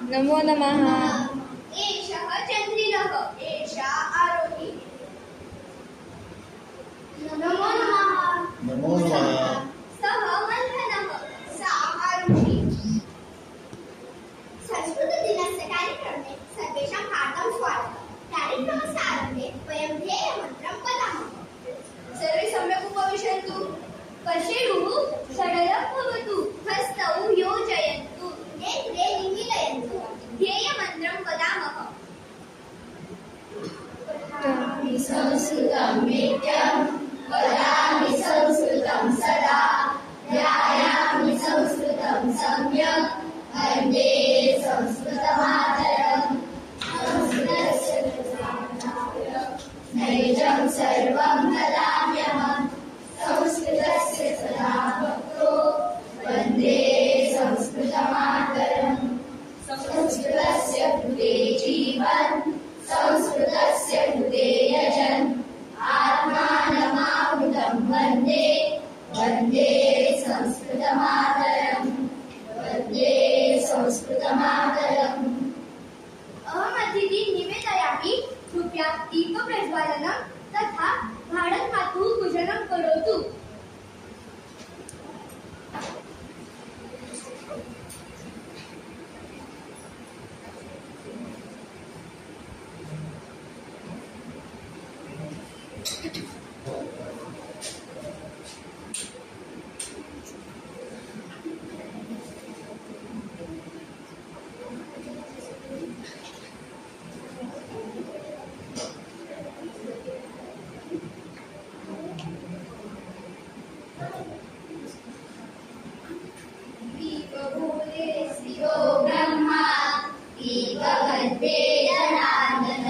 नमो नमः। एषः चन्द्रिलः, एषा आरोही। नमो नमः। नमो नमः। सः मन्थनः, सा आरुषि। संस्कृतदिनस्य कार्यक्रमे सर्वेषां हार्दं स्वागतम्। कार्यक्रमस्य आरम्भे वयं ध्येयमन्त्रं वदामः। सर्वे सम्यक् उपविशन्तु। पश्येयुः सडलं भवतु, हस्तौ योजयन्तु, नेत्रे निमीलयन्तु। ध्येयमन्त्रं वदामः। पठामि संस्कृतं नित्यं, वदामि संस्कृतं सदा, ध्यायामि संस्कृतं सम्यक्, वन्दे संस्कृतमातरम्। संस्कृतस्य नैजं सर्वं ददाम्यहं, संस्कृतस्य सदा भक्तो, वन्दे संस्कृतमातरम्। संस्कृतस्य कृते जीवन्, संस्कृतस्य कृते यजन्, आत्मानमाहुतं वन्दे, वन्दे संस्कृतमातरम्, वन्दे संस्कृतमातरम्। अहम् अतिथिं निवेदयामि, कृपया दीपप्रज्वालनं तथा भाणमातुः पूजनं करोतु। दीपभूते शिवो ब्रह्मा, दीपगर्भे जनार्दन,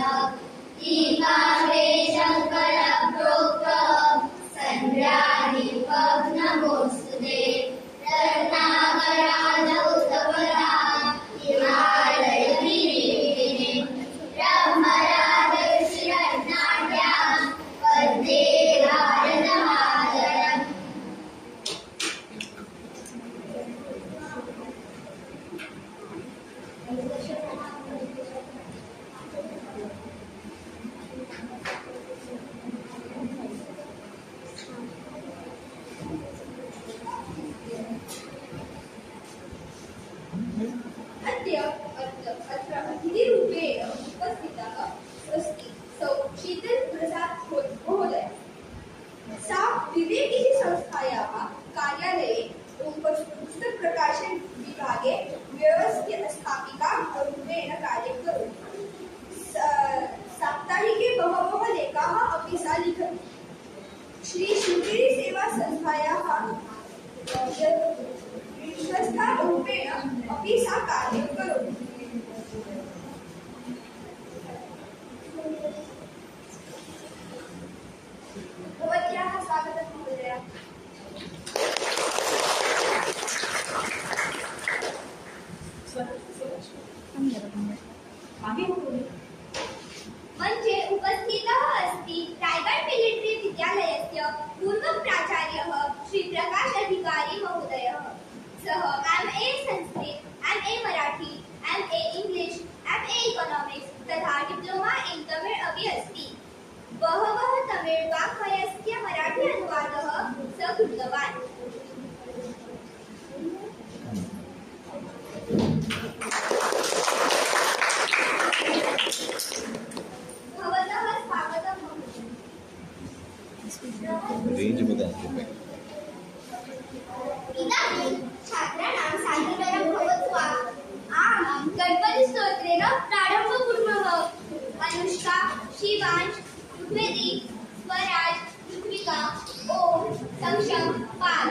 दीपाग्रे शङ्कर प्रोक्तः, सन्द्रादीपः नमोऽस्तुते। रत्नाकरादौ सपदा, हिमालयगिरिविने, ब्रह्मराजर्षिरत्नाढ्यां, वन्दे भारतमातरम्। अत्र अतिथिरूपेण उपस्थितः अस्ति सौ शीतलप्रसाद महोदय। सा विवेक इति संस्थायाः कार्यालये पुस्तकप्रकाशन विभागे व्यवस्थापिका रूपेण कार्यं करोति। साप्ताहिके बहवः लेखाः अपि सा लिखति। श्री शिवगिरि सेवा संस्थायाः विश्वस्तारूपेण अपि सा कार्यं करोति। भवत्याः स्वागतं महोदय। मञ्चे उपस्थितः अस्ति रायगढ़ मिलिटरी विद्यालयस्य पूर्वप्राचार्यः श्री प्रकाश अधिकारी महोदयः। सः MA Sanskrit, MA Marathi, MA English, MA economics तथा डिप्लोमा इन तमिळ अपि अस्ति। बहवः तमिळ वाङ्मयस्य मराठी अनुवादः सः कृतवान्। भवतः स्वागतं महोदय। रेंज बता। इदानीं छात्राणां सादरीकरणं भवतु वा? आम्, गणपतिस्तोत्रेण प्रारम्भं कुर्मः। अनुष्का, शिवांश, ऋग्वेदी, स्वराज, ऋत्विका, ओम, संशम, पाल।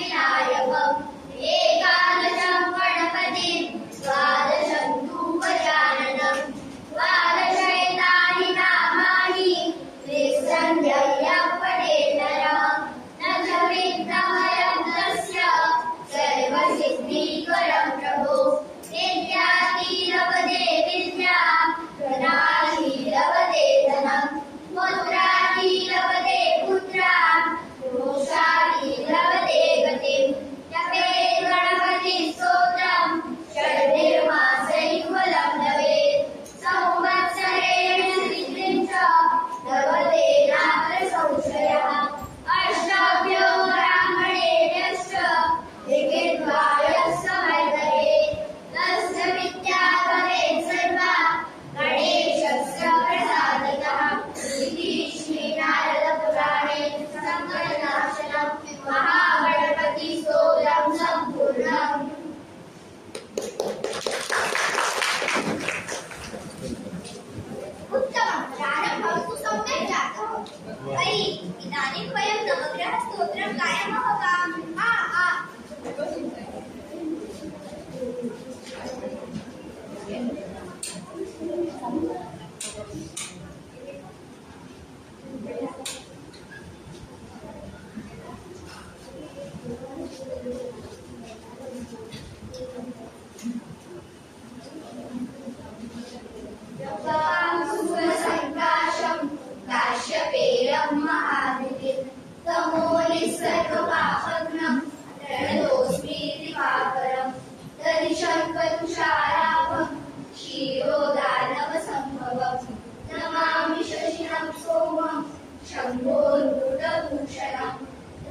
विनायकम् एकादशं गणपतिं द्वादशं तु गजाननं द्वादशैतानि नामानि निस्सन्देहं पठेत् नरः न च विघ्नमयं तस्य सर्वसिद्धिकरं प्रभो नित्याति लभते विद्यां धनानि लभते धनं पुत्राणि लभते पुत्रान् दोषाणि लभते गतिं जपेत् गणपतिस्तोत्रं षड्निर्मासैर्फलं लभेत् संवत्सरेण सिद्धिं च लभते नात्र संशयः अष्टभ्यो ब्राह्मणेभ्यश्च लिखित्वा यः समर्पयेत् तस्य विद्या भवेत् सर्वा गणेशस्य प्रसादितः इति श्रीनारदपुराणे सङ्कटनाशनं महागणपतिस्तोत्रं सम्पूर्णम्। उत्तमं प्रारम्भः तु सम्यक् जातः। तर्हि इदानीं वयं नवग्रहस्तोत्रं गायामः वा? सुखसङ्काशं काश्यपेयं महादितिं तमोनिसर्गपापघ्नं प्रणतोऽस्मि दिवाकरं दर्शङ्कतुषाराभं क्षीरोदानवसम्भवं नमामि शशिनं सोमं शम्भोर्भूतभूषणं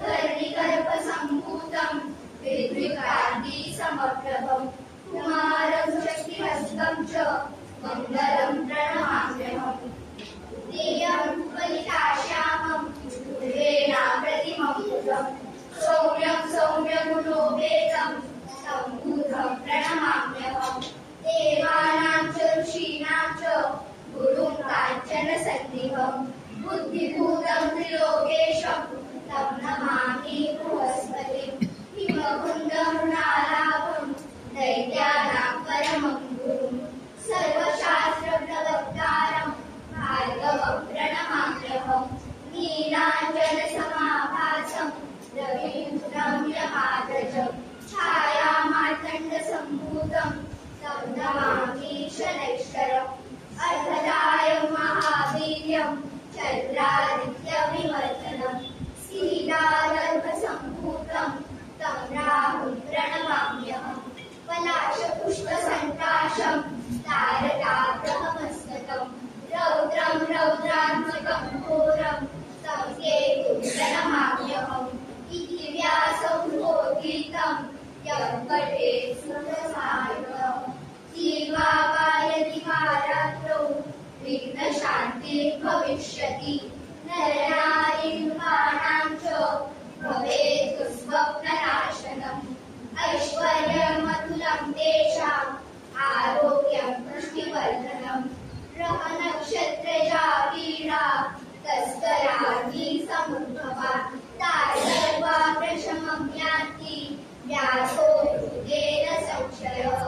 धरणिगर्भसम्भूतं विद्विकान्तिसमप्रभं कुमारं शक्तिहस्तं च मङ्गलं प्रणमाम्यहम् देयं बलिताश्यामं पूर्वेणाप्रतिमं सौम्यं सौम्यगुणोपेतं तं बुधं प्रणमाम्यहम् देवानां च ऋषीणां च गुरुं काञ्चनसन्निभं बुद्धिभूतं त्रिलोकेशं तं नमामि बृहस्पतिं हिमकुन्दमृणालाभं दैत्यानां परमं गुरुं सर्वशास्त्रप्रवक्तारं भार्गवं प्रणमाम्यहम् नीलाञ्जनसमाभासं रविपुत्रं यमाग्रजं छायामार्तण्डसम्भूतं तं नमामि शनैश्वरम् अर्धदायं महावीर्यं चन्द्रादित्यविवर्धनं सीतागर्भसम्भूतं तं राहुं प्रणमाम्यहम् पलाशपुष्पसन्त्राशं तारकाग्रहमस्तकं रौद्रं रौद्रात्मकं घोरं तं केतुं प्रणमाम्यहम् इति व्यासोद्गीतं यं पठेत् सुखसायकम् जीवावायदिवारात्रौ विघ्नशान्तिर्भविष्यति नरनारीगृहाणां च भवेत् स्वप्ननाशनम् ऐश्वर्यमतुलं तेषाम् आरोग्यं पुष्टिवर्धनं ग्रहनक्षत्रजा वीरा तस्करार्धी समुद्भवा तार्गर्वा प्रशमं यान्ति व्यासो भूतेन संशयः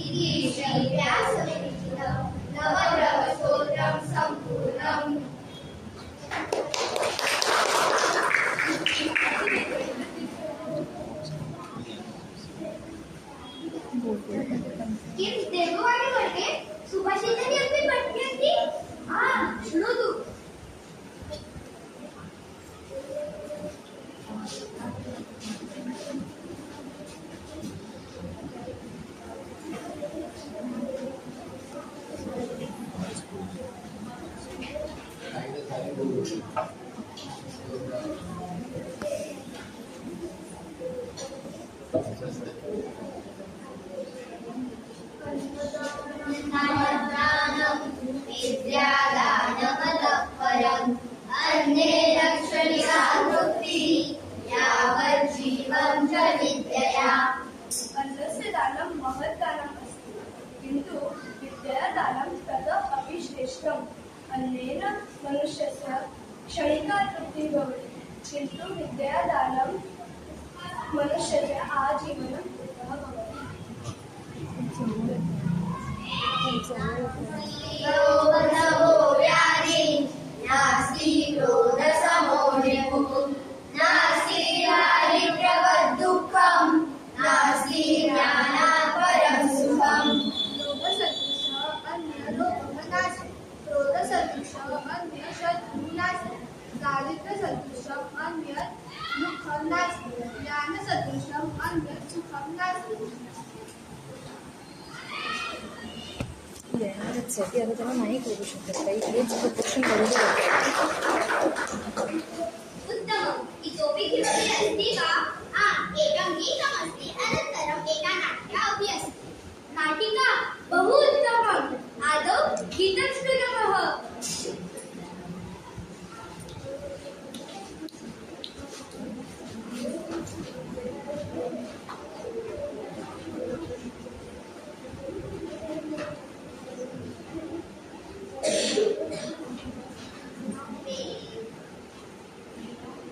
इति श्रीव्यासविरचितं नवग्रहस्तोत्रं सम्पूर्णम्। किती देववाणी करते सुभाषिताची अगदी पटली होती. हा शृणु तू. विद्यादानमतःपरम् अन्ये लक्षणिका वृत्तिः यावज्जीवं च विद्यया। अन्नस्य दानं महत्दानम् अस्ति, किन्तु विद्यादानं ततः अपि श्रेष्ठम्। अन्नेन मनुष्यस्य क्षणिका तृप्तिः भवति, किन्तु विद्यादानं मनुष्यस्य आजीवनं कृतः भवति। लोभो व्याधि नास्ति क्रोधसमो रिपुः नास्ति दारिद्र्यवद्दुःखं नास्ति ज्ञानात् परं सुखम् लोभसदृशः अन्यः लोभः नास्ति, क्रोधसदृशः अन्यः शत्रुः नास्ति, दारिद्र्यसदृशम् अन्यत् दुःखं नास्ति, ज्ञानसदृशम् अन्यत् सुखं नास्ति। येणारच आहे ती आता त्याला नाही करू शकत काही हेच प्रदर्शन बरोबर आहे. उत्तमम् इतोपि किमपि अस्ति वा? एकं गीतमस्ति अनन्तरम् एका नाटिका अपि अस्ति। नाटिका बहु उत्तमम्। आदौ गीतं शृणुमः।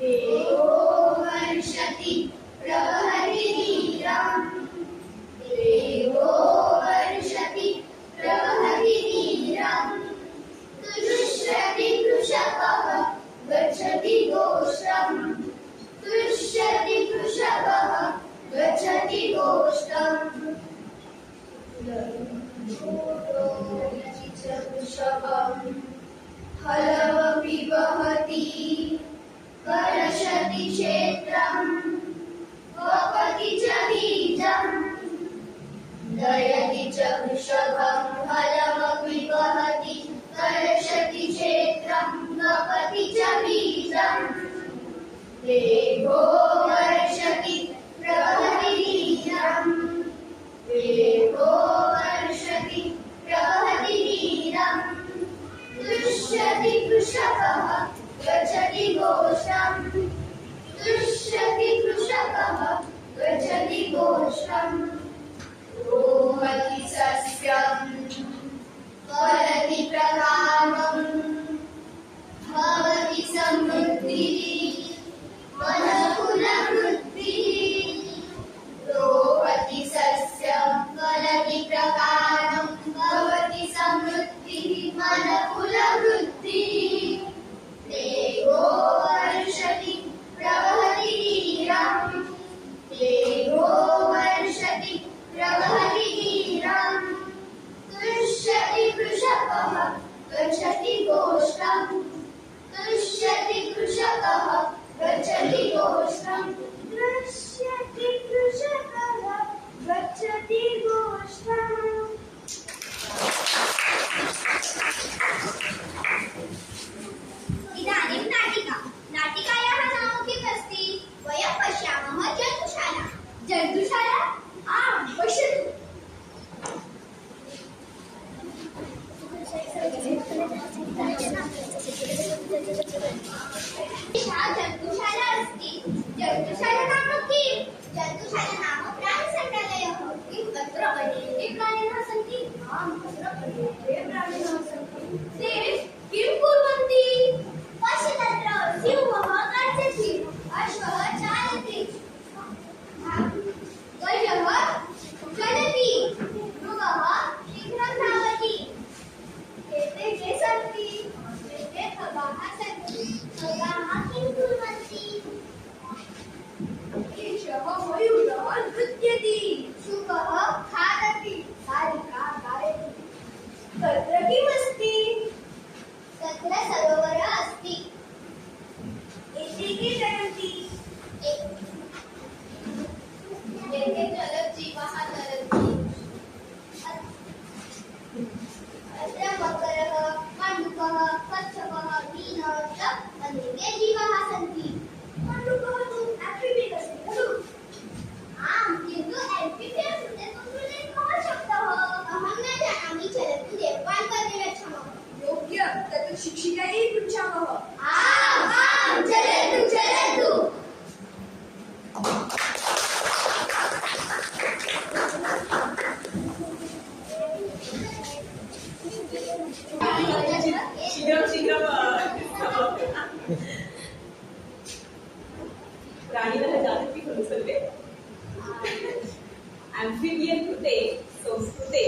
देवो वर्षति प्रवहति धीरम् देवो वर्षति प्रवहति धीरम् तुष्यति कृषकः गच्छति गोष्ठम् तुष्यति कृषकः गच्छति गोष्ठम् रोदति च वृषभम् फलमपि वहति कर्षति क्षेत्रम् वपति च बीजम् दयति च वृषभम् फलमपि वहति कर्षति क्षेत्रम् वपति च बीजम् देवो वर्षति प्रवहति धीरम् देवो वर्षति प्रवहति धीरम् तुष्यति कृषकः गच्छति गोष्ठम् तुष्यति कृषकः गच्छति गोष्ठम् रोहति सस्यम् फलति प्रकामम् भवति समृद्धिः मनकुलवृद्धिः रोहति सस्यम् फलति प्रकामम् भवति समृद्धिः मनकुलवृद्धिः देवो वर्षति प्रवहति धीरम् देवो वर्षति प्रवहति धीरम् तुष्यति कृषकः गच्छति गोष्ठम् तुष्यति कृषकः गच्छति गोष्ठम् तुष्यति कृषकः गच्छति गोष्ठम्। इदानीं नाटिका। नाटिकायाः नाम किम् अस्ति? वयं पश्यामः जन्तुशाला। जन्तुशाला? आम्, पश्यतु। एषा जन्तुशाला अस्ति। जन्तुशाला नाम किम्? जन्तुशाला नाम प्राणिसङ्ग्रहालयः। किम् अत्र अनेके प्राणिनः सन्ति? आम्, अत्र अनेके प्राणिनः सन्ति। ते किं कुर्वन्ति? पश्य तत्र सिंहः गर्जति, अश्वः चालयति, गजः चलति, मृगः शीघ्रं धावति। एते के सन्ति? एते खगाः सन्ति। खगाः किं कुर्वन्ति? एषः मयूरः नृत्यति, शुकः खादति, बालिका गायति। तत्र किमस्ति? तत्र सरोवरः अस्ति। एते के चलन्ति? एते जलजीवाः चलन्ति। अत्र मकरः, मण्डूकः, कच्छपः, मीनः च अनेके जीवाः सन्ति। मण्डूकः तु एम्फिबियन् अस्ति खलु? आम्, किन्तु एम्फिबियन् कृते कः शब्दः? अहं न जानामि। चलतु देवपान् प्रति गच्छामः। योग्यं, तत्र शिक्षिकायै पृच्छामः। आम्, आम्, चलतु, चलतु। शीघ्रं प्राणिनः जानन्ति खलु सर्वे? ॲम्फिबियन कृते संस्कृते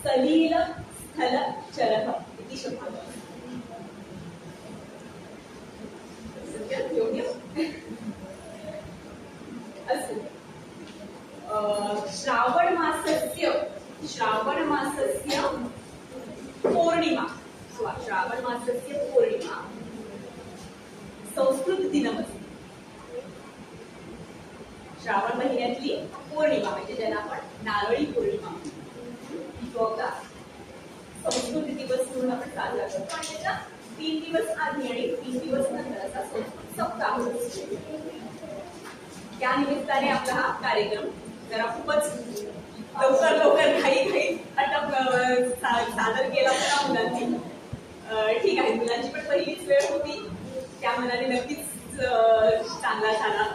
सलील स्थल चरः इति शब्दः योग्य अस्तु श्रावण मासस्य पौर्णिमा श्रावण मासस्य पौर्णिमा संस्कृत दिनमस्ति श्रावण महिन्यातली पौर्णिमा म्हणजे ज्याला आपण नारळी पौर्णिमा तो आपला संस्कृत दिवस म्हणून आपण साजरा करतो आणि त्याच्या 3 दिवस आधी आणि 3 दिवस नंतर असा संस्कृत सप्ताह होतो. त्या निमित्ताने आपला हा कार्यक्रम जरा खूपच लवकर घाई सादर केला होता मुलांनी. ठीक आहे, मुलांची पण पहिलीच वेळ होती, त्या मनाने नक्कीच चांगला झाला.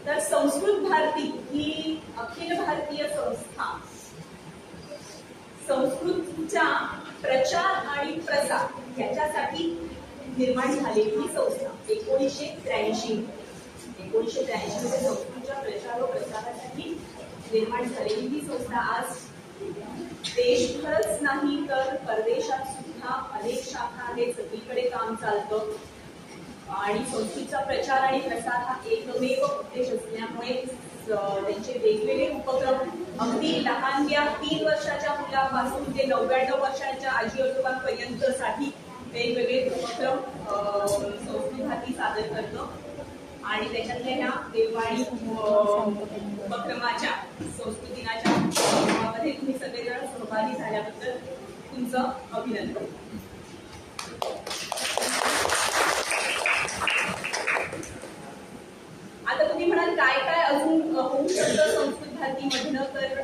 तर संस्कृत भारती ही अखिल भारतीय संस्था संस्कृतच्या प्रचार आणि प्रसार याच्यासाठी निर्माण झालेली ही संस्था 1983 मध्ये संस्कृतच्या प्रचार व प्रसारासाठी निर्माण झालेली ही संस्था आज देशभरच नाही तर परदेशात सुद्धा अनेक शाखा आहेत, सगळीकडे काम चालतं आणि संस्कृतचा प्रचार आणि प्रसार हा एकमेव उद्देश असल्यामुळे त्यांचे वेगवेगळे उपक्रम अगदी लहानग्या 3 वर्षाच्या मुलापासून ते 99 वर्षाच्या आजी आजोबांपर्यंत साठी वेगवेगळे उपक्रम संस्कृत भारती सादर करतं. आणि त्याच्यातल्या ह्या देववाणी उपक्रमाच्या संस्कृत दिनाच्या उपक्रमामध्ये तुम्ही सगळेजण सहभागी झाल्याबद्दल तुमचं अभिनंदन. आता तुम्ही म्हणाल काय काय अजून होऊ शकतं संस्कृत भारतीमधनं, तर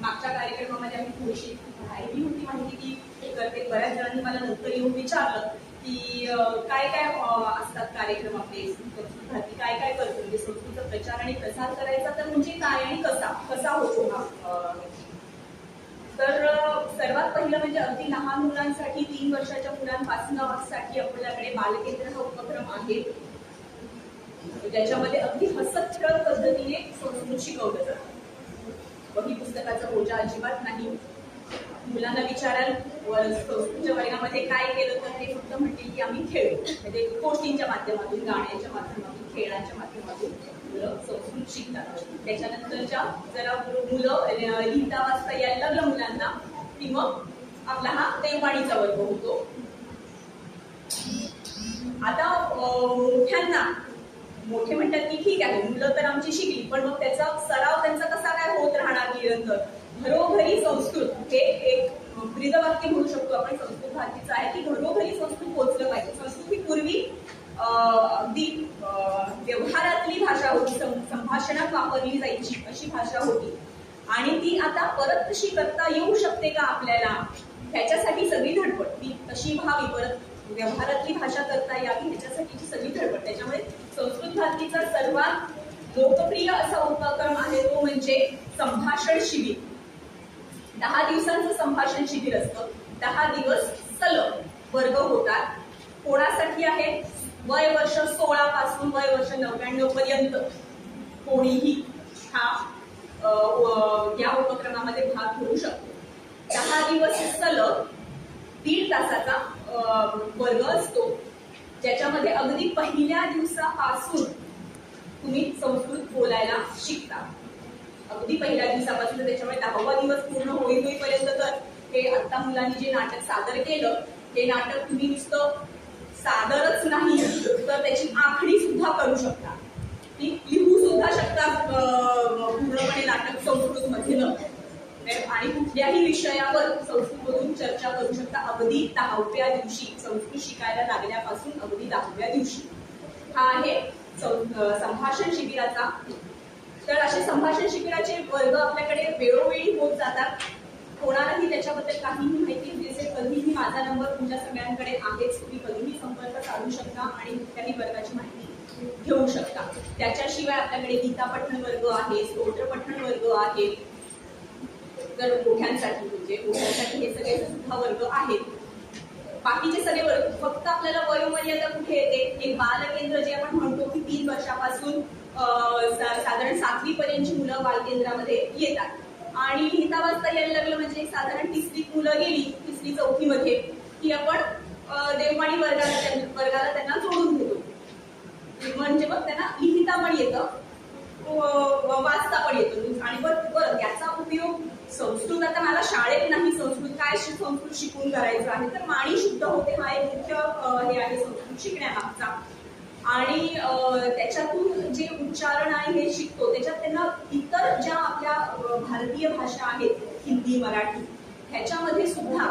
मागच्या कार्यक्रमामध्ये आम्ही थोडीशी राहिली होती माहिती की करते. बऱ्याच जणांनी मला नंतर येऊन विचारलं की काय काय असतात कार्यक्रम आपले संस्कृत भारती, काय काय करतो, म्हणजे संस्कृतचा प्रचार आणि प्रसार करायचा तर म्हणजे काय आणि कसा होतो हा. तर सर्वात पहिलं म्हणजे अगदी लहान मुलांसाठी 3 वर्षाच्या मुलांपासूनसाठी आपल्याकडे बालकेंद्र हा उपक्रम आहे, ज्याच्यामध्ये अगदी हसत खेळत पद्धतीने संस्कृत शिकवलं जातं. वही पुस्तकाचा बोजा अजिबात नाही. मुलांना विचाराल संस्कृतच्या वर्गामध्ये काय केलं तर ते फक्त म्हणतील की आम्ही खेळू, म्हणजे गोष्टींच्या माध्यमातून, गाण्याच्या माध्यमातून, खेळाच्या माध्यमातून मुलं संस्कृत शिकतात. त्याच्यानंतरच्या जरा मुलं लिहिता वाचता यायला लागलं मुलांना की मग आपला हा देववाणीचा वर्ग होतो. आता मोठे म्हणतात की ठीक आहे मुलं तर आमची शिकली, पण मग त्याचा सराव त्यांचा कसा काय होत राहणार निरंतर. घरोघरी संस्कृत हे एक ब्रीदवाक्य म्हणू शकतो आपण संस्कृत भारतीचं आहे की घरोघरी संस्कृत पोहोचलं पाहिजे. संस्कृत ही पूर्वी अगदी व्यवहारातली भाषा होती, संभाषणात वापरली जायची अशी भाषा होती आणि ती आता परत कशी करता येऊ शकते का आपल्याला, ह्याच्यासाठी सगळी धडपड, ती कशी व्हावी, परत व्यवहारातली भाषा करता यावी ह्याच्यासाठीची सगळी धडपड. त्याच्यामुळे संस्कृत भारतीचा सर्वात लोकप्रिय असा उपक्रम आहे तो म्हणजे संभाषण शिबिर. 10 दिवसांचं संभाषण शिबिर असतं. 10 दिवस सलग वर्ग होतात. कोणासाठी आहे, वय वर्ष 16 पासून वय वर्ष 99 पर्यंत कोणीही या उपक्रमामध्ये भाग घेऊ शकतो. 10 दिवस सलग 1.5 तासाचा वर्ग असतो, ज्याच्यामध्ये अगदी पहिल्या दिवसापासून तुम्ही संस्कृत बोलायला शिकता. अगदी पहिल्या दिवसापासून, तर त्याच्यामुळे 10वा दिवस पूर्ण होईपर्यंत तर हे आता मुलांनी जे नाटक सादर केलं हे नाटक तुम्ही नुसतं सादरच नाही तर त्याची आखणी सुद्धा करू शकता, ती लिहू सुद्धा शकता पूर्णपणे नाटक संस्कृत मधलं, आणि कुठल्याही विषयावर संस्कृतमधून चर्चा करू शकता. अगदी 10व्या दिवशी संस्कृत शिकायला लागल्यापासून अगदी 10व्या दिवशी हा आहे संभाषण शिबिराचा. तर असे संभाषण शिबिराचे वर्ग आपल्याकडे वेळोवेळी होत जातात. कोणालाही त्याच्याबद्दल काहीही माहिती असेल कधीही माझा नंबर तुमच्या सगळ्यांकडे आहेच, तुम्ही कधीही संपर्क साधू शकता आणि कुठल्याही वर्गाची माहिती घेऊ शकता. त्याच्याशिवाय आपल्याकडे गीता पठण वर्ग आहे, स्तोत्र पठण वर्ग आहे. तर मोठ्यांसाठी हे सगळे सुद्धा वर्ग आहेत. बाकीचे सगळे वर्ग फक्त आपल्याला वयोमर्यादा कुठे येते, हे बालकेंद्र जे आपण म्हणतो की 3 वर्षापासून साधारण 7वी पर्यंतची मुलं बालकेंद्रामध्ये येतात आणि लिहिता वाचता यायला लागलं म्हणजे साधारण 3री मुलं गेली 3री 4थीमध्ये की आपण देववाणी वर्गाला त्यांना जोडून घेतो. म्हणजे मग त्यांना लिहिता पण येतं वाचता पण येतो. आणि बरं याचा उपयोग संस्कृत आता मला शाळेत नाही संस्कृत शिकून करायचं आहे तर माणी शुद्ध होते हा एक मुख्य हे आहे संस्कृत शिकण्यामागचा. आणि त्याच्यातून जे उच्चारण आहे हे शिकतो त्याच्यात त्यांना इतर ज्या आपल्या भारतीय भाषा आहेत हिंदी मराठी ह्याच्यामध्ये सुद्धा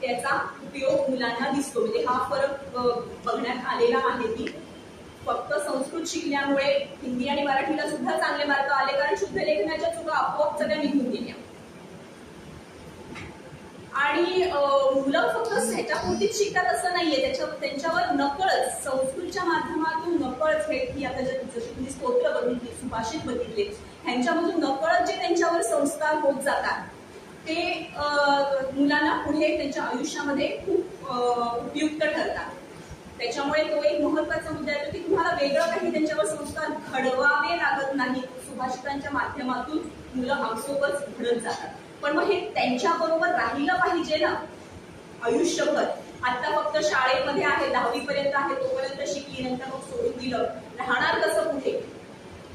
त्याचा उपयोग मुलांना दिसतो. म्हणजे हा फरक बघण्यात आलेला आहे की फक्त संस्कृत शिकल्यामुळे हिंदी आणि मराठीला सुद्धा चांगले मार्क आले कारण शुद्ध लेखनाच्या चुका आपोआप सगळ्या निघून गेल्या. आणि मुलं फक्त ह्याच्यापुरतीच शिकतात असं नाहीये त्यांच्यावर नकळच संस्कृतच्या माध्यमातून नकळच हे की आता जशी तुम्ही स्तोत्र बघितली सुभाषित बघितले ह्यांच्यामधून नकळत जे त्यांच्यावर संस्कार होत जातात ते मुलांना पुढे त्यांच्या आयुष्यामध्ये खूप उपयुक्त ठरतात. त्याच्यामुळे तो एक महत्वाचा मुद्दा येतो की तुम्हाला वेगळं काही त्यांच्यावर संस्कार घडवावे लागत नाही. सुभाषितांच्या माध्यमातून मुलं आपसोबत घडत जातात. पण मग हे त्यांच्या बरोबर राहिलं पाहिजे ना आयुष्यभर. आता फक्त शाळेमध्ये आहे 10वी पर्यंत आहे तोपर्यंत शिकली नंतर मग सोडून दिलं राहणार कसं पुढे.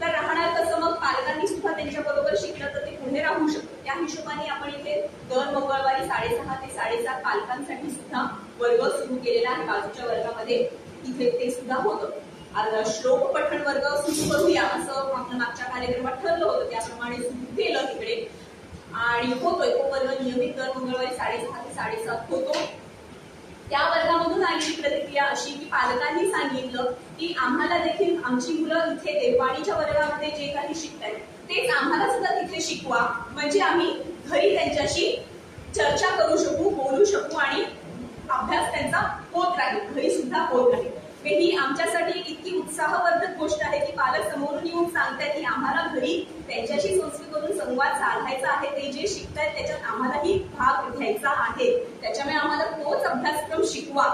तर राहणार कसं मग पालकांनी सुद्धा त्यांच्या बरोबर शिकलं तर ते पुढे राहू शकतं. त्या हिशोबाने आपण इथे दर मंगळवारी 6:30 ते 7:30 पालकांसाठी सुद्धा वर्ग सुरू केलेला आहे. बाजूच्या वर्गामध्ये इथे ते सुद्धा होतं. श्लोक पठण वर्ग सुरू करूया असं आपल्या मागच्या कार्यक्रमात ठरलं होतं त्याप्रमाणे सुरू केलं तिकडे आणि होतोय तो वर्ग नियमित दर मंगळवारी 6:30 ते 7:30 होतो. त्या वर्गामधून आलेली प्रतिक्रिया अशी की पालकांनी सांगितलं की आम्हाला देखील आमची मुलं इथे देववाणीच्या वर्गामध्ये जे काही शिकतायत तेच आम्हाला सुद्धा तिथे शिकवा म्हणजे आम्ही घरी त्यांच्याशी चर्चा करू शकू बोलू शकू आणि अभ्यास त्यांचा होत राहील घरी सुद्धा होत राहील. ही आमच्यासाठी इतकी उत्साहवर्धक गोष्ट आहे की पालक समोरून येऊन सांगतायत की आम्हाला घरी त्यांच्याशी संस्कृतमधून संवाद साधायचा आहे. ते जे शिकतायत त्याच्यात आम्हालाही भाग घ्यायचा आहे त्याच्यामुळे आम्हाला तोच अभ्यासक्रम शिकवा.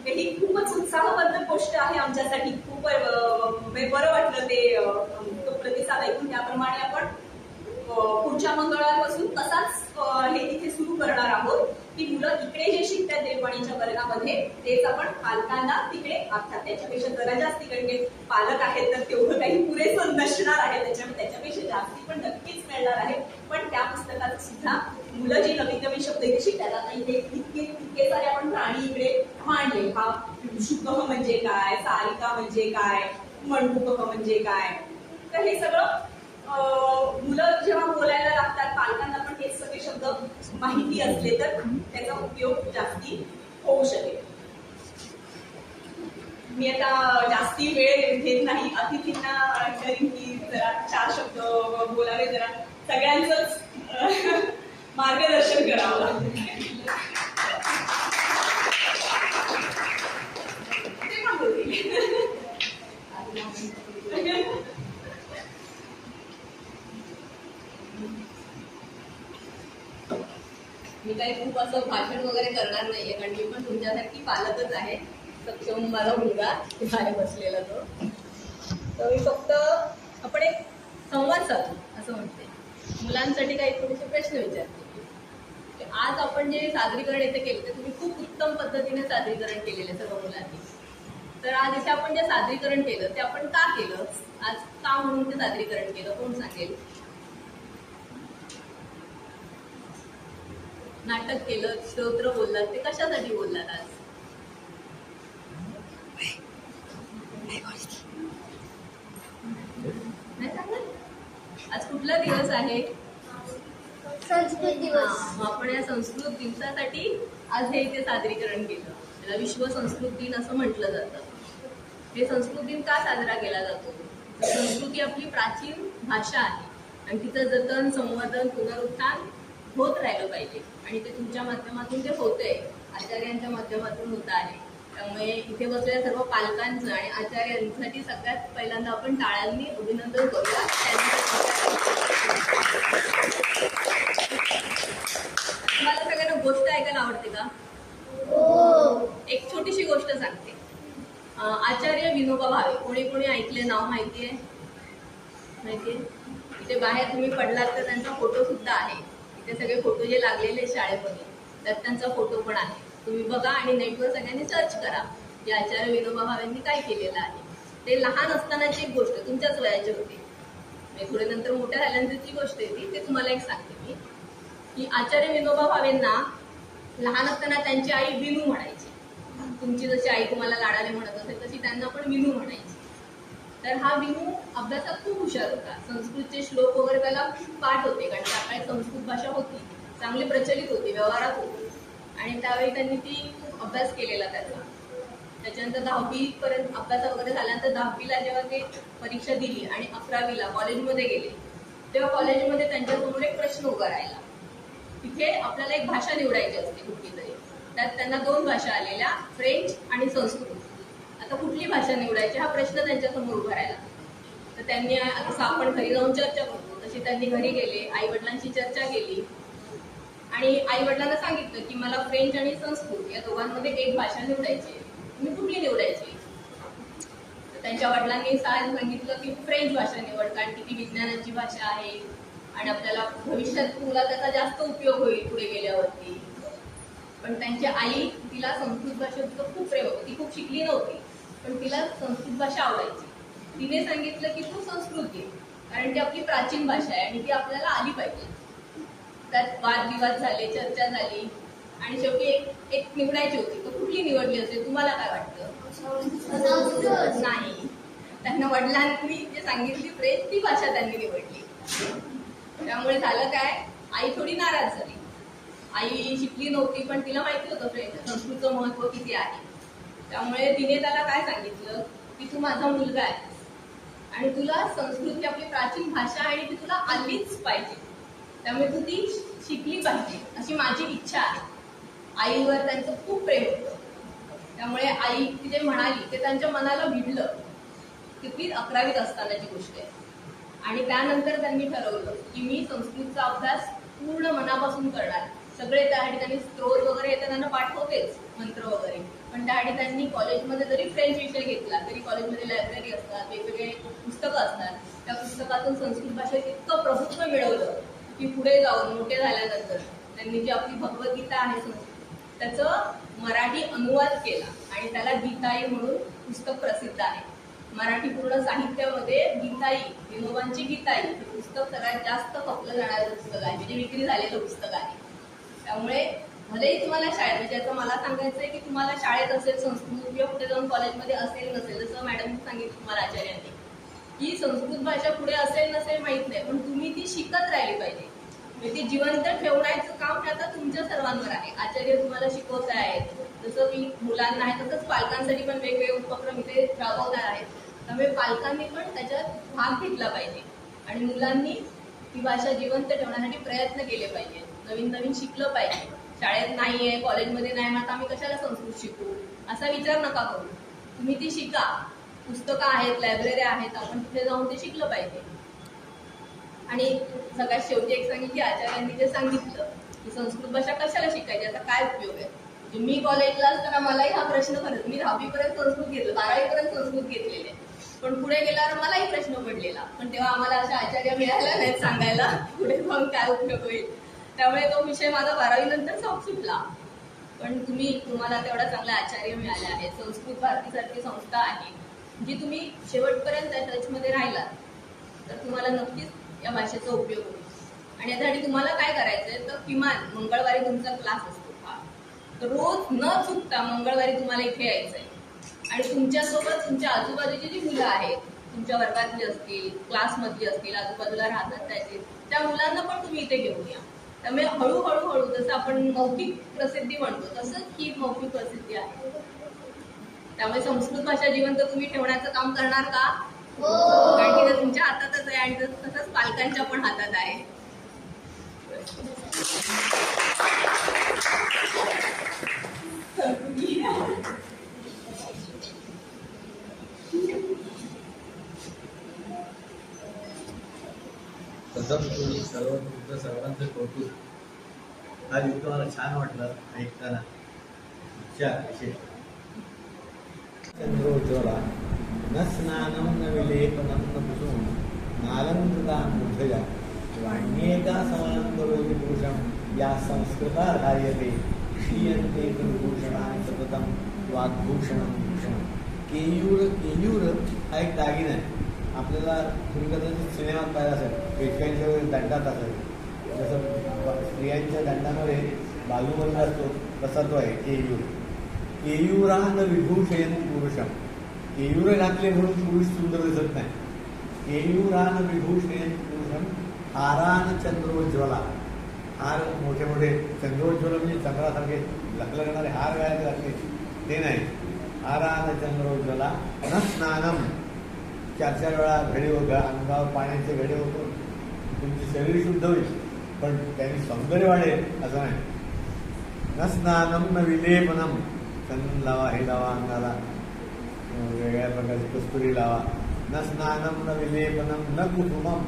ही खूपच उत्साहवर्धक गोष्ट आहे आमच्यासाठी. खूप बरं वाटलं ते तो प्रतिसाद ऐकून. त्याप्रमाणे आपण पुढच्या मंगळवारपासून तसाच हे तिथे सुरू करणार आहोत की मुलं इकडे जे शिकतात देववाणीच्या वर्गामध्ये तेच आपण पालकांना तिकडे अर्थात त्याच्यापेक्षा जरा जास्ती कारण की पालक आहेत तर तेवढं काही पुरेसं नसणार आहे त्याच्यापेक्षा जास्ती पण नक्कीच मिळणार आहे. पण त्या पुस्तकात सुद्धा मुलं जी नवीन नवीन शब्द इथे शिकतात आता इथे इतके सारे आपण प्राणी इकडे मांडले. हा शुक म्हणजे काय सारिका म्हणजे काय मंडूक म्हणजे काय तर हे सगळं मुलं जेव्हा बोलायला लागतात पालकांना पण हे सगळे शब्द माहिती असले तर त्याचा उपयोग जास्ती होऊ शकेल. मी आता जास्ती वेळ घेत नाही. अतिथींना करीन की जरा 4 शब्द बोलावे जरा सगळ्यांचंच मार्गदर्शन करावं. ते पण बोलतील. मी काही खूप असं भाषण वगैरे करणार नाहीये कारण मी पण तुमच्यासारखी पालकच आहे. सक्षम मला मुलगा बाहेर बसलेला तो तर मी फक्त आपण एक संवाद साधू असं म्हणते. मुलांसाठी काही थोडेसे प्रश्न विचारते. आज आपण जे सादरीकरण इथे केले ते तुम्ही खूप उत्तम पद्धतीने सादरीकरण केलेले सर्व मुलांनी. तर आज इथे आपण जे सादरीकरण केलं ते आपण का केलं आज का म्हणून ते सादरीकरण केलं कोण सांगेल. नाटक केलं स्तोत्र बोललात ते कशासाठी बोललात आज. नाही सांगत. आज कुठला दिवस आहे संस्कृत दिवस. आपण या संस्कृत दिवसासाठी आज हे इथे सादरीकरण केलं. त्याला विश्व संस्कृत दिन असं म्हटलं जातं. हे संस्कृत दिन का साजरा केला जातो. संस्कृत ही आपली प्राचीन भाषा आहे आणि तिचं जतन संवर्धन पुनरुत्थान होत राहिलं पाहिजे आणि ते तुमच्या माध्यमातून ते होतंय आचार्यांच्या माध्यमातून होत आहे. त्यामुळे इथे बसलेल्या सर्व पालकांचं आणि आचार्यांसाठी सगळ्यात पहिल्यांदा आपण टाळ्यांनी अभिनंदन करूया. तुम्हाला सगळ्यांना गोष्ट ऐकायला आवडते का. एक छोटीशी गोष्ट सांगते. आचार्य विनोबा भावे कोणी कोणी ऐकले नाव माहितीये. माहिती इथे बाहेर तुम्ही पडलात तर त्यांचा फोटो सुद्धा आहे. इथे सगळे फोटो जे लागलेले आहेत शाळेमध्ये त्यात त्यांचा फोटो पण आहे. तुम्ही बघा आणि नेटवर सगळ्यांनी सर्च करा की आचार्य विनोबा भावेंनी काय केलेलं आहे. ते लहान असतानाची एक गोष्ट तुमच्याच वयाची होती. थोडे नंतर मोठ्या झाल्यानंतरची गोष्ट आहे ती. ते तुम्हाला एक सांगते मी की आचार्य विनोबा भावेंना लहान असताना त्यांची आई विनू म्हणायची. तुमची जशी आई तुम्हाला लाडाने म्हणत असेल तशी त्यांना पण विनू म्हणायची. तर हा विनू अभ्यासात खूप हुशार होता. संस्कृतचे श्लोक वगैरे त्याला पाठ होते कारण त्या काळात संस्कृत भाषा होती, चांगली प्रचलित होती, व्यवहारात होती. आणि त्यावेळी त्यांनी ती खूप अभ्यास केलेला त्याचा. त्याच्यानंतर 10वी पर्यंत अभ्यास वगैरे झाल्यानंतर 10वीला जेव्हा ते परीक्षा दिली आणि 11वीला कॉलेजमध्ये गेले तेव्हा कॉलेजमध्ये त्यांच्यासमोर एक प्रश्न उभा राहिला. तिथे आपल्याला एक भाषा निवडायची असते कुठली तरी. त्यात त्यांना 2 भाषा आलेल्या, फ्रेंच आणि संस्कृत. आता कुठली भाषा निवडायची हा प्रश्न त्यांच्यासमोर उभा राहिला. तर त्यांनी असं आपण घरी जाऊन चर्चा करतो तशी त्यांनी घरी गेले, आई वडिलांशी चर्चा केली आणि आई वडिलांना सांगितलं की मला फ्रेंच आणि संस्कृत या दोघांमध्ये एक भाषा निवडायची, तुम्ही कुठली निवडायची. तर त्यांच्या वडिलांनी सांगितलं की फ्रेंच भाषा निवड कारण की ती विज्ञानाची भाषा आहे आणि आपल्याला भविष्यात तुला त्याचा जास्त उपयोग होईल पुढे गेल्यावरती. पण त्यांची आई तिला संस्कृत भाषेचं खूप प्रेम होतं. ती खूप शिकली नव्हती पण तिला संस्कृत भाषा आवडायची. तिने सांगितलं की तू संस्कृत घे कारण ती आपली प्राचीन भाषा आहे आणि ती आपल्याला आली पाहिजे. त्यात वादविवाद झाले, चर्चा झाली आणि शेवटी एक निवडायची होती. तर कुठली निवडली असेल तुम्हाला काय वाटतं? नाही, त्यांना वडिलांनी जे सांगितली फ्रेंच ती भाषा त्यांनी निवडली. त्यामुळे झालं काय, आई थोडी नाराज झाली. आई शिकली नव्हती पण तिला माहिती होतं फ्रेंच संस्कृतचं महत्व किती आहे. त्यामुळे तिने त्याला काय सांगितलं की तू माझा मुलगा आहे आणि तुला संस्कृत ही आपली प्राचीन भाषा आहे आणि ती तुला आलीच पाहिजे, त्यामुळे तू ती शिकली पाहिजे अशी माझी इच्छा आहे. आईवर त्यांचं खूप प्रेम होतं. त्यामुळे आई ती जे म्हणाली ते त्यांच्या मनाला भिडलं. किती 11वीत असतानाची गोष्ट आहे. आणि त्यानंतर त्यांनी ठरवलं की मी संस्कृतचा अभ्यास पूर्ण मनापासून करणार. सगळे त्यासाठी त्यांनी स्त्रोत वगैरे येते त्यांना पाठवतेच मंत्र वगैरे, पण त्यासाठी त्यांनी कॉलेजमध्ये जरी फ्रेंच विषय घेतला तरी कॉलेजमध्ये लायब्ररी असतात, वेगवेगळे पुस्तकं असतात. त्या पुस्तकातून संस्कृत भाषेत इतकं प्रभुत्व मिळवलं की पुढे जाऊन मोठे झाल्यानंतर त्यांनी जी आपली भगवद्गीता आहे संस्कृत त्याचं मराठी अनुवाद केला आणि त्याला गीताई म्हणून पुस्तक प्रसिद्ध आहे. मराठी पूर्ण साहित्यामध्ये गीताई, विनोबांची गीताई हे पुस्तक सगळ्यात जास्त खपलं जाणारं पुस्तक आहे, म्हणजे विक्री झालेलं पुस्तक आहे. त्यामुळे भलेही तुम्हाला शाळेत, म्हणजे आता मला सांगायचं आहे की तुम्हाला शाळेत असेल संस्कृत किंवा पुढे जाऊन कॉलेजमध्ये असेल नसेल, जसं मॅडम सांगितलं तुम्हाला आचार्यांनी की संस्कृत भाषा पुढे असेल नसेल माहीत नाही पण तुम्ही ती शिकत राहिली पाहिजे. म्हणजे ती जिवंत ठेवण्याचं काम हे आता तुमच्या सर्वांवर आहे. आचार्य तुम्हाला शिकवत आहेत, जसं मी मुलांना आहे तसंच पालकांसाठी पण वेगवेगळे उपक्रम इथे राबवणार आहेत. त्यामुळे पालकांनी पण त्याच्यात भाग घेतला पाहिजे आणि मुलांनी ती भाषा जिवंत ठेवण्यासाठी प्रयत्न केले पाहिजे. नवीन नवीन शिकलं पाहिजे. शाळेत नाहीये, कॉलेजमध्ये नाही, मग आम्ही कशाला संस्कृत शिकू असा विचार नका करू. तुम्ही ती शिका. पुस्तकं आहेत, लायब्ररी आहेत, आपण तिथे जाऊन ते शिकलं पाहिजे. आणि सगळ्यात शेवटी एक सांगितलं की आचार्यांनी जे सांगितलं की संस्कृत भाषा कशाला शिकायची, याचा काय उपयोग आहे. म्हणजे मी कॉलेजला असताना मलाही हा प्रश्न पडत, मी 10वीपर्यंत संस्कृत घेतलं, 12वीपर्यंत संस्कृत घेतलेले, पण पुढे गेल्यावर मलाही प्रश्न पडलेला. पण तेव्हा आम्हाला अशा आचार्य मिळाल्या नाहीत सांगायला पुढे जाऊन काय उपयोग होईल. त्यामुळे तो विषय माझा 12वी नंतर सुटला. पण तुम्हाला तेवढा चांगला आचार्य मिळाले आहेत. संस्कृत भारतीसारखी संस्था आहे जी तुम्ही शेवटपर्यंत त्या टचमध्ये राहिलात तर तुम्हाला नक्कीच या भाषेचा उपयोग होईल. आणि यासाठी तुम्हाला काय करायचंय तर किमान मंगळवारी तुमचा क्लास असतो हा, तर रोज न चुकता मंगळवारी तुम्हाला इथे यायचंय आणि तुमच्यासोबत तुमच्या आजूबाजूची जी मुलं आहेत, तुमच्या वर्गातली असतील, क्लासमधली असतील, आजूबाजूला राहतात त्याचे, त्या मुलांना पण तुम्ही इथे घेऊन या. त्यामुळे हळूहळू जसं आपण मौखिक प्रसिद्धी म्हणतो तसंच ही मौखिक प्रसिद्धी आहे. त्यामुळे संस्कृत भाषा जिवंत तुम्ही ठेवण्याचं काम करणार का? कारण की ते तुमच्या हातातच आहे आणि तसंच पालकांच्या पण हातात आहे. प्रथम तुम्ही सर्वांचं कौतुक. हा युक्त मला छान वाटलं ऐकताना. चंद्रोज्ज्वला न स्नानं न विलेपनं न कुसुम नालंकृता मूर्धया वाण्येका समानं करोति पुरुषं या संस्कृता धार्यते क्षीयन्ते भूषणानि सततं वाग्भूषणं भूषणं. केयूर हा एक दागिना आहे. आपल्याला तुम्ही कदाचित सिनेमात पाहिला असेल, पेशव्यांच्या वेळेस दंडात असेल, जसं स्त्रियांच्या दंडामध्ये बाजूबंद असतो तसा तो आहे केयूर. केयूरान विभूषयन पुरुषम. केयूर घातले म्हणून पुरुष सुंदर दिसत नाही. केयूरान विभूषयन पुरुषम हारान चंद्रोज्ज्वला. हार मोठे मोठे चंद्रोज्ज्वल म्हणजे चंद्रासारखे लखलखणारे हार घालायचे लागते ते नाही. हारान चंद्रोज्ज्वला न स्नानम. 4-4 वेळा घडे होतं, अंगावर पाण्याचे घडे होतो, तुमचे शरीर शुद्ध होईल, पण त्यांनी सौंदर्य वाढेल असं नाही. न स्नानम न विलेपनम. चंदन लावा, हे लावा अंगाला, वेगळ्या प्रकारची कस्तुरी लावा. न स्नानम न विलेपनम न कुसुमम.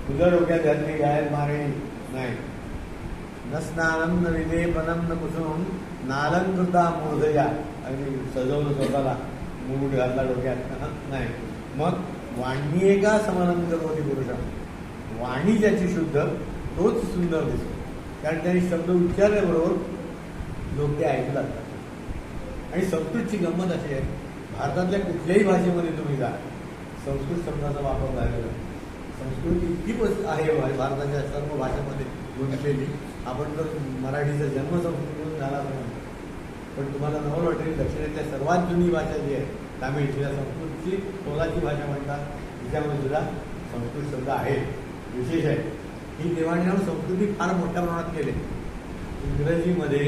तुझ्या डोक्यात घातली गायल मारणी नाही. न स्नानम न विलेपनम न कुसुमम नालंकृता मूर्धया. आणि सजवलं स्वतःला, मुकुट घातला डोक्यात नाही. मग वाण्येका समानं करोति पुरुषम. वाणी ज्याची शुद्ध तोच सुंदर दिसतो, कारण त्यांनी शब्द उच्चारल्याबरोबर लोक ते ऐकू लागतात. आणि संस्कृतची गंमत अशी आहे, भारतातल्या कुठल्याही भाषेमध्ये तुम्ही जा, संस्कृत शब्दाचा वापर झालेला आहे. संस्कृत इतकी आहे भारताच्या सर्व भाषांमध्ये गुंतलेली. आपण जर मराठीचा जन्म संस्कृतमधून झाला तर म्हणतो, पण तुम्हाला नवल वाटेल दक्षिणेतल्या सर्वात जुनी भाषा जी आहे तामिळ, तिला संस्कृतची तोलाची भाषा म्हणतात. तिच्यामध्ये सुद्धा संस्कृत शब्द आहे. विशेष आहे ही देवाणघेवाण संस्कृती फार मोठ्या प्रमाणात केली. इंग्रजीमध्ये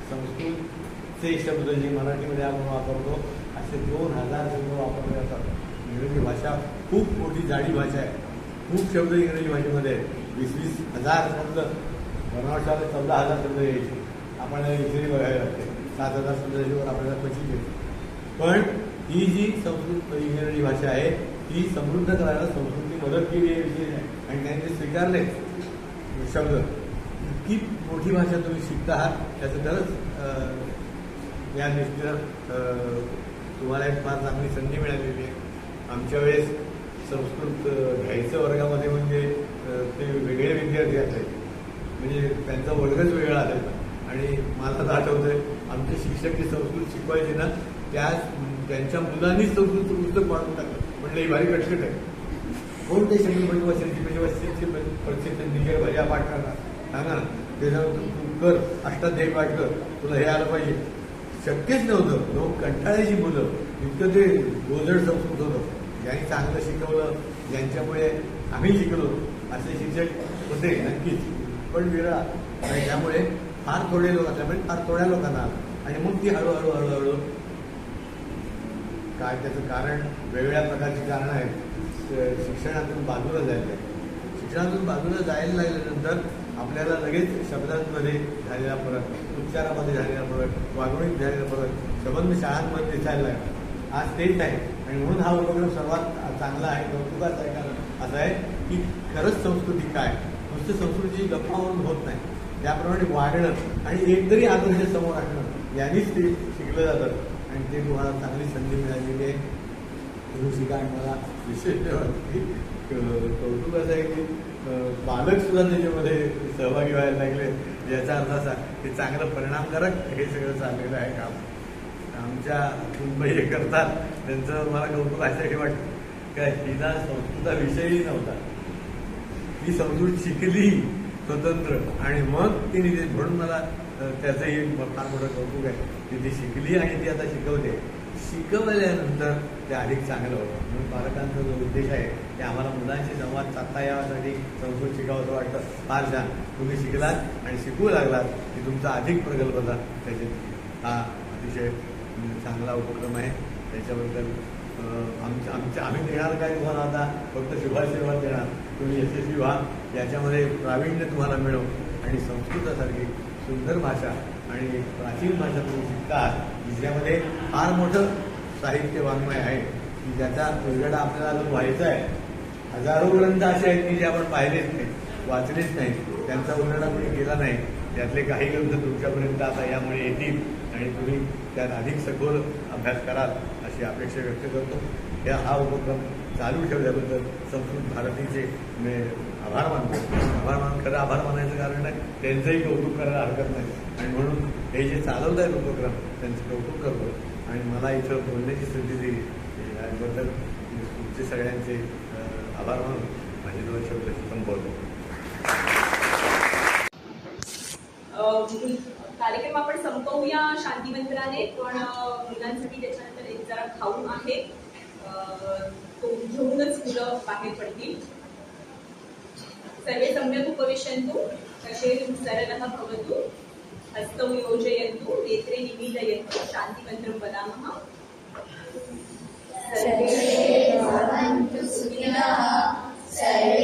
संस्कृतचे शब्द जे मराठीमध्ये आपण वापरतो असे 2000 शब्द वापरले जातात. इंग्रजी भाषा खूप मोठी जाडी भाषा आहे. खूप शब्द इंग्रजी भाषेमध्ये 20,000 शब्द. बनवाशाला 14,000 शब्द यायचे. आपण इथे बघायला लागते 7,000 शब्दांवर आपल्याला क्वचित येते. पण ही जी संस्कृत इंग्रजी भाषा आहे ती समृद्ध करायला संस्कृती मदत केली आहे, विशेष आहे. आणि त्यांनी ते स्वीकारले शब्द. इतकी मोठी भाषा तुम्ही शिकता आहात त्याचं खरंच या दृष्टीनं तुम्हाला एक फार चांगली संधी मिळालेली आहे. आमच्या वेळेस संस्कृत घ्यायचं वर्गामध्ये म्हणजे ते वेगळे विद्यार्थी असायचे, म्हणजे त्यांचा वर्गच वेगळा असायचा. आणि मला तर आठवतंय आमचे शिक्षक जे संस्कृत शिकवायचे ना, त्यांच्या मुलांनीच संस्कृतचं पुस्तक वाढून टाकलं. म्हटलं ही भारी कटकट आहे. कोणते शब्द प्रत्येक भज्या पाठ करणार सांगा ना, त्याच्यानंतर तू कर अष्टाध्यायी पाठ कर, तुला हे आलं पाहिजे. शक्यच नव्हतं. लोक कंटाळायची मुलं, इतकं ते गोजड संस्कृत होतं. ज्यांनी चांगलं शिकवलं, ज्यांच्यामुळे आम्ही शिकलो असे शिक्षक होते नक्कीच, पण विरळा. आणि त्यामुळे फार थोडे लोक असल्यामुळे फार थोड्या लोकांना आलं. आणि मग ती हळूहळू काय त्याचं कारण वेगवेगळ्या प्रकारची कारणं आहेत. शिक्षणातून बाजूला जायचं आहे. शिक्षणातून बाजूला जायला लागल्यानंतर आपल्याला लगेच शब्दांमध्ये झालेला फरक, उच्चारामध्ये झालेला फरक, वागणुकीत झालेला फरक संबंध शाळांमध्ये दिसायला लागला. आज तेच आहे. आणि म्हणून हा उपक्रम सर्वात चांगला आहे, कौतुकाचा आहे. कारण असं आहे की खरंच संस्कृती काय, नुसतं संस्कृतीची गप्पा म्हणून होत नाही. त्याप्रमाणे वागणं आणि एकतरी आदर्श समोर आणणं यांनीच ते शिकलं जातं. आणि ते तुम्हाला चांगली संधी मिळालेली आहे. तुम्ही शिका. आणि मला विशेष कौतुक असं आहे की पालक सुद्धा त्याच्यामध्ये सहभागी व्हायला लागले. याचा अर्थ असा की चांगलं परिणामकारक हे सगळं चाललेलं आहे काम. आमच्या कुटुंब हे करतात त्यांचं मला कौतुक अशासाठी वाटतं काय हिला संस्कृताविषयी नव्हता. ती संस्कृत शिकली स्वतंत्र आणि मग ती म्हणून मला त्याचंही फार मोठं कौतुक आहे की ती शिकली आणि ती आता शिकवते. शिकवल्यानंतर ते अधिक चांगलं होतं. म्हणून पालकांचा जो उद्देश आहे ते आम्हाला मुलांशी संवाद साधता यासाठी संस्कृत शिकावं वाटतं. फार छान. तुम्ही शिकलात आणि शिकवू लागलात की तुमचा अधिक प्रगल्भ होता. त्याच्यात हा अतिशय चांगला उपक्रम आहे. त्याच्याबद्दल आम्ही देणार काय तुम्हाला आता फक्त शुभाशीर्वाद देणार. तुम्ही यशस्वी व्हा, याच्यामध्ये प्रावीण्य तुम्हाला मिळो आणि संस्कृतासारखी सुंदर भाषा आणि प्राचीन भाषा तुम्ही शिकता आहात ज्यामध्ये फार मोठं साहित्य वाङ्मय आहे की ज्याचा उलगडा आपल्याला अजून व्हायचा आहे. हजारो ग्रंथ असे आहेत की जे आपण पाहिलेच नाही, वाचलेच नाही, त्यांचा उलगडा कोणी केला नाही. त्यातले काही ग्रंथ तुमच्यापर्यंत आता यामुळे येतील आणि तुम्ही त्यात अधिक सखोल अभ्यास कराल अशी अपेक्षा व्यक्त करतो. हा उपक्रम चालू ठेवल्याबद्दल संस्कृत भारतीचे मी आभार मानतो. खरं आभार मानायचं कारण आहे त्यांचंही कौतुक करायला हरकत नाही आणि म्हणून हे जे चालवत आहेत उपक्रम त्यांचं कौतुक करतो आणि मला इथं बोलण्याची संधी दिली याबद्दल तुमचे सगळ्यांचे आभार मानून माझे 2 शब्द संपवतो. कार्यक्रम आपण संपवूया शांतिमंत्राने, पण मुलांसाठी त्याच्यानंतर एक जरा खाऊ आहे तो घेऊनच मुलं बाहेर पडतील. सर्वे सम्यक उपविशन्तु कशेरुं सरलः भवतु हस्तौ योजयन्तु नेत्रे निमीलयन्तु शान्तिमन्त्रं वदामः. सर्वे भवन्तु सुखिनः सर्वे